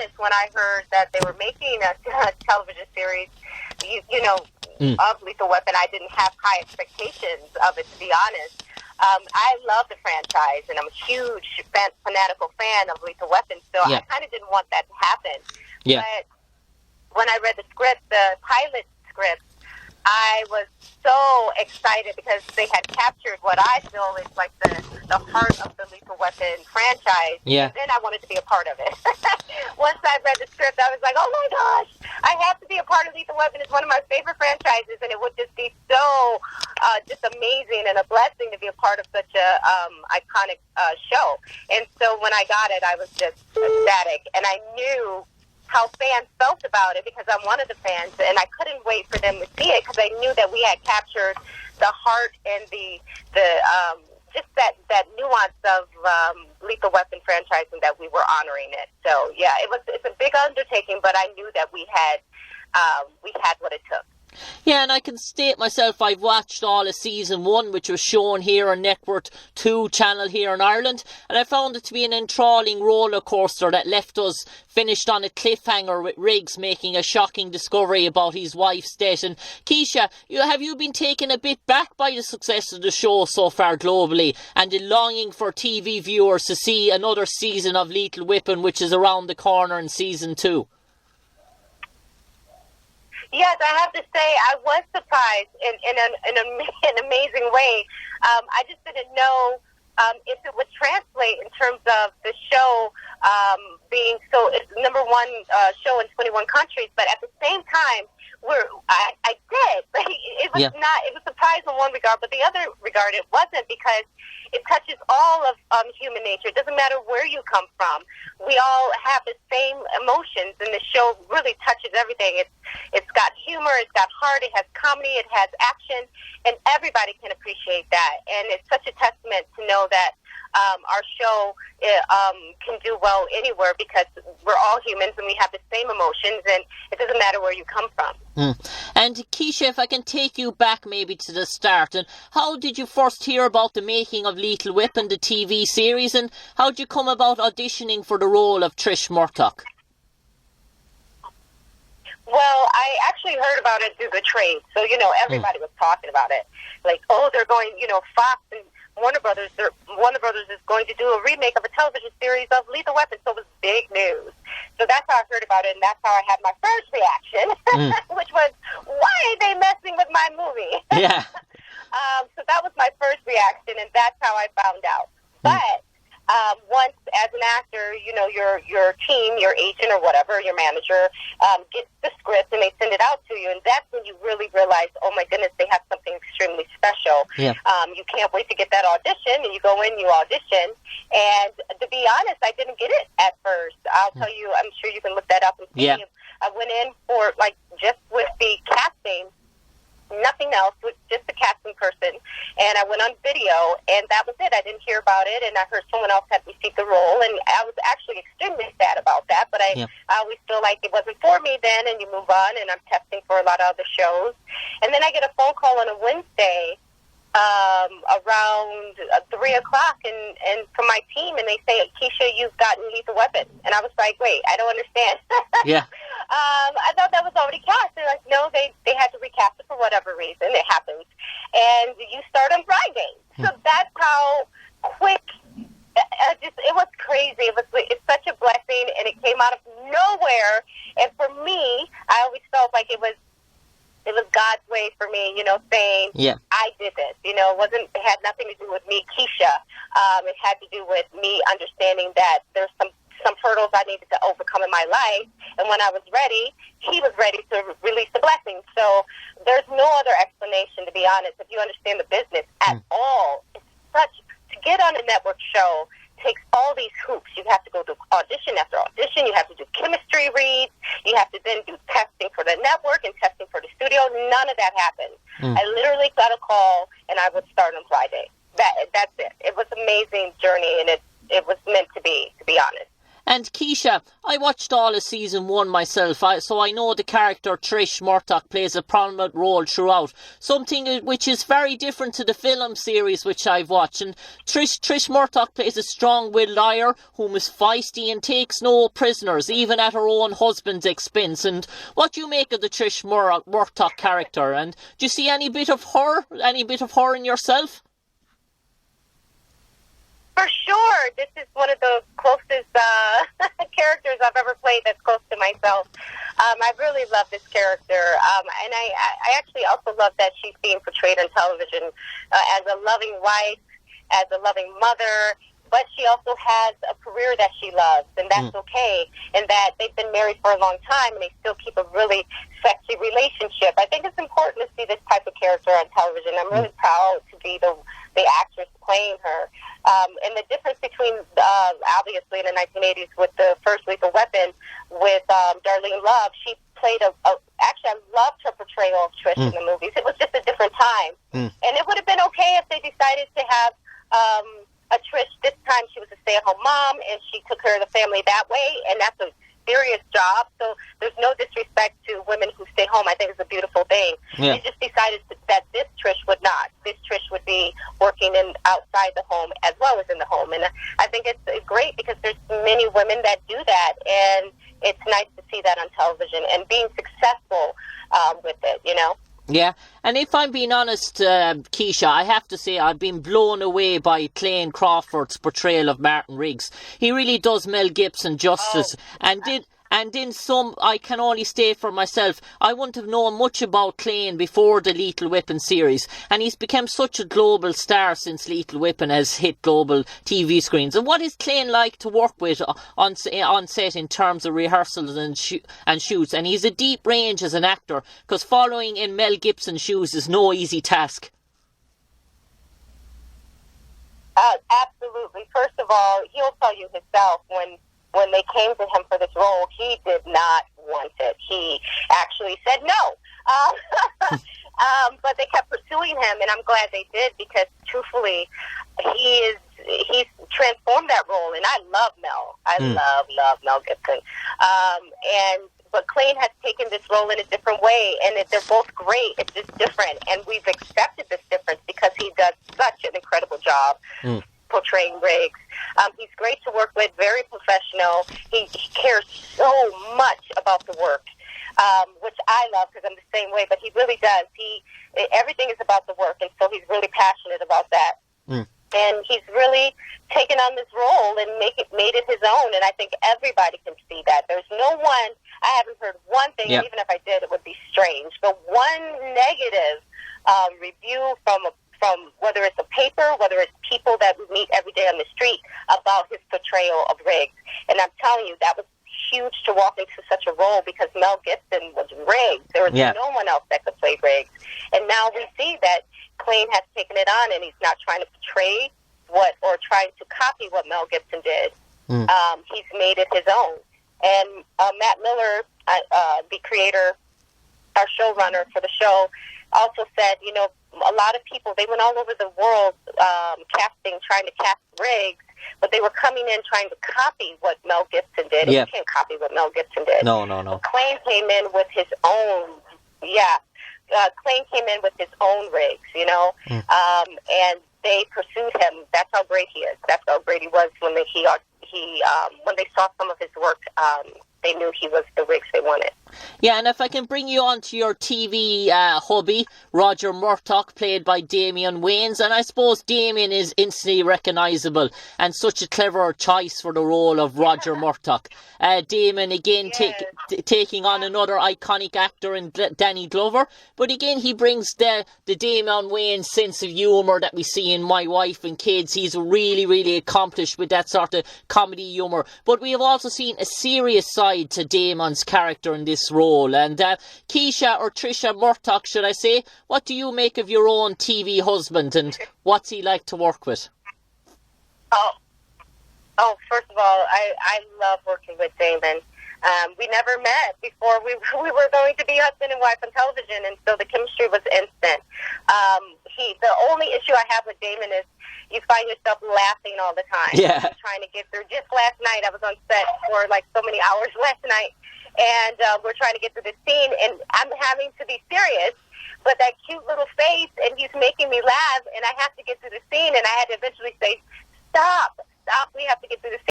honest, when I heard that they were making a television series, of Lethal Weapon, I didn't have high expectations of it, to be honest. I love the franchise, and I'm a huge fanatical fan of Lethal Weapon, so I kind of didn't want that to happen. Yeah. But when I read the script, the pilot script, I was so excited because they had captured what I feel is like the heart of the Lethal Weapon franchise. Yeah. And then I wanted to be a part of it. Once I read the script, I was like, oh my gosh, I have to be a part of Lethal Weapon. It's one of my favorite franchises, and it would just be so just amazing and a blessing to be a part of such a iconic show. And so when I got it, I was just ecstatic, and I knew how fans felt about it because I'm one of the fans, and I couldn't wait for them to see it because I knew that we had captured the heart and the just that nuance of Lethal Weapon franchise, and that we were honoring it. So yeah, it's a big undertaking, but I knew that we had what it took. Yeah, and I can state myself, I've watched all of season 1, which was shown here on Network 2 channel here in Ireland, and I found it to be an enthralling roller coaster that left us finished on a cliffhanger with Riggs making a shocking discovery about his wife's death. And Keesha, have you been taken a bit back by the success of the show so far globally, and the longing for TV viewers to see another season of Lethal Weapon, which is around the corner in season 2? Yes, I have to say I was surprised in an amazing way. I just didn't know if it would translate in terms of the show being it's number one show in 21 countries, but at the same time, I did. It was not. It was a surprise in one regard, but the other regard it wasn't, because it touches all of human nature. It doesn't matter where you come from. We all have the same emotions, and the show really touches everything. It's got humor, it's got heart, it has comedy, it has action, and everybody can appreciate that. And it's such a testament to know that our show can do well anywhere, because we're all humans and we have the same emotions, and it doesn't matter where you come from. And Keesha, if I can take you back maybe to the start, and how did you first hear about the making of Lethal Weapon, the TV series, and how did you come about auditioning for the role of Trish Murtaugh? Well, I actually heard about it through the trade, so everybody was talking about it, like, oh, they're going, Fox and Warner Brothers is going to do a remake of a television series of Lethal Weapon, so it was big news. So that's how I heard about it, and that's how I had my first reaction, which was, why are they messing with my movie? Yeah. So that was my first reaction, and that's how I found out. But once, as an actor, your team, your agent or whatever, your manager, gets the script and they send it out to you, and that's when you really realize, oh my goodness, they have something extremely special. Yeah. You can't wait to get that audition, and you go in, you audition, and to be honest, I didn't get it at first. I'll tell you, I'm sure you can look that up and see. Yeah. I went in for, just with the casting, nothing else, with just the casting person, and I went on video, and that was it. I didn't hear about it, and I heard someone else had received the role, and I was actually extremely sad about that, but I always feel like it wasn't for me then, and you move on, and I'm testing for a lot of other shows. And then I get a phone call on a Wednesday around 3 o'clock, and from my team, and they say, Keesha, you've gotten Lethal Weapon. And I was like, wait, I don't understand. Yeah. I thought that was already cast. They're like, no, they had to recast it for whatever reason. It happens. And you start on Friday. So that's how quick, it was crazy. It's such a blessing, and it came out of nowhere. And for me, I always felt like it was God's way for me, saying, I did this. It had nothing to do with me, Keesha. It had to do with me understanding that there's some hurdles I needed to overcome in my life. And when I was ready, he was ready to release the blessing. So there's no other explanation, to be honest, if you understand the business at all. To get on a network show takes all these hoops. You have to go through audition after audition. You have to do chemistry reads. You have to then do testing for the network and testing for the studio. None of that happened. I literally got a call, and I would start on Friday. That's it. It was an amazing journey, and it was meant to be honest. And Keesha, I watched all of season 1 myself, so I know the character Trish Murtaugh plays a prominent role throughout. Something which is very different to the film series which I've watched. And Trish Murtaugh plays a strong-willed liar whom is feisty and takes no prisoners, even at her own husband's expense. And what do you make of the Trish Murtaugh character? And do you see any bit of her in yourself? For sure, this is one of the closest characters I've ever played that's close to myself. I really love this character, and I actually also love that she's being portrayed on television as a loving wife, as a loving mother, but she also has a career that she loves, and that's okay, and that they've been married for a long time, and they still keep a really sexy relationship. I think it's important to see this type of character on television. I'm really proud to be the actress playing her. And the difference between, obviously, in the 1980s with the first Lethal Weapon with Darlene Love, she played actually, I loved her portrayal of Trish in the movies. It was just a different time. And it would have been okay if they decided to have a Trish. This time she was a stay-at-home mom, and she took care of the family that way, and that's a serious job. So there's no disrespect to women who stay home. I think it's a beautiful thing. They just decided that this Trish would not. This Trish would be working outside the home as well as in the home. And I think it's great because there's many women that do that, and it's nice to see that on television and being successful with it, you know? Yeah, and if I'm being honest, Keesha, I have to say I've been blown away by Clay Crawford's portrayal of Martin Riggs. He really does Mel Gibson justice, and in some, I can only state for myself, I wouldn't have known much about Clayne before the Lethal Weapon series, and he's become such a global star since Lethal Weapon has hit global TV screens. And what is Clayne like to work with on set in terms of rehearsals and shoots? And he's a deep range as an actor, because following in Mel Gibson's shoes is no easy task. Absolutely. First of all, he'll tell you himself when they came to him for this role, he did not want it. He actually said no. But they kept pursuing him, and I'm glad they did because, truthfully, he's transformed that role, and I love Mel. I love Mel Gibson. But Clayne has taken this role in a different way, and they're both great. It's just different, and we've accepted this difference because he does such an incredible job portraying Riggs. He's great to work with, very professional. He cares so much about the work, which I love because I'm the same way, but he really does. Everything is about the work, and so he's really passionate about that. And he's really taken on this role and made it his own, and I think everybody can see that. There's no one, I haven't heard one thing, and even if I did, it would be strange, but one negative review from whether it's a paper, whether it's people that we meet every day on the street about his portrayal of Riggs. And I'm telling you, that was huge to walk into such a role because Mel Gibson was Riggs. There was no one else that could play Riggs. And now we see that Clayne has taken it on, and he's not trying to portray or trying to copy what Mel Gibson did. He's made it his own. And Matt Miller, the creator, our showrunner for the show, also said, you know, a lot of people, they went all over the world trying to cast Riggs, but they were coming in trying to copy what Mel Gibson did. And you can't copy what Mel Gibson did. No. Clayne came in with his own, Clayne came in with his own Riggs, you know, and they pursued him. That's how great he is. That's how great he was when they saw some of his work. They knew he was the Riggs they wanted. Yeah, and if I can bring you on to your TV hubby, Roger Murtaugh, played by Damon Wayans, and I suppose Damon is instantly recognisable and such a clever choice for the role of Roger Murtaugh. Damon, again, taking on another iconic actor in Danny Glover, but again, he brings the Damon Wayans sense of humour that we see in My Wife and Kids. He's really, really accomplished with that sort of comedy humour, but we have also seen a serious side to Damon's character in this role. And Keesha, or Trisha Murtaugh, should I say, what do you make of your own TV husband, and what's he like to work with? Oh, first of all, I love working with Damon. We never met before we were going to be husband and wife on television, and so the chemistry was instant. The only issue I have with Damon is you find yourself laughing all the time. Yeah. You're trying to get through. Just last night, I was on set for like so many hours last night, and we're trying to get through the scene, and I'm having to be serious, but that cute little face, and he's making me laugh, and I have to get through the scene, and I had to eventually say, stop, we have to get through the scene.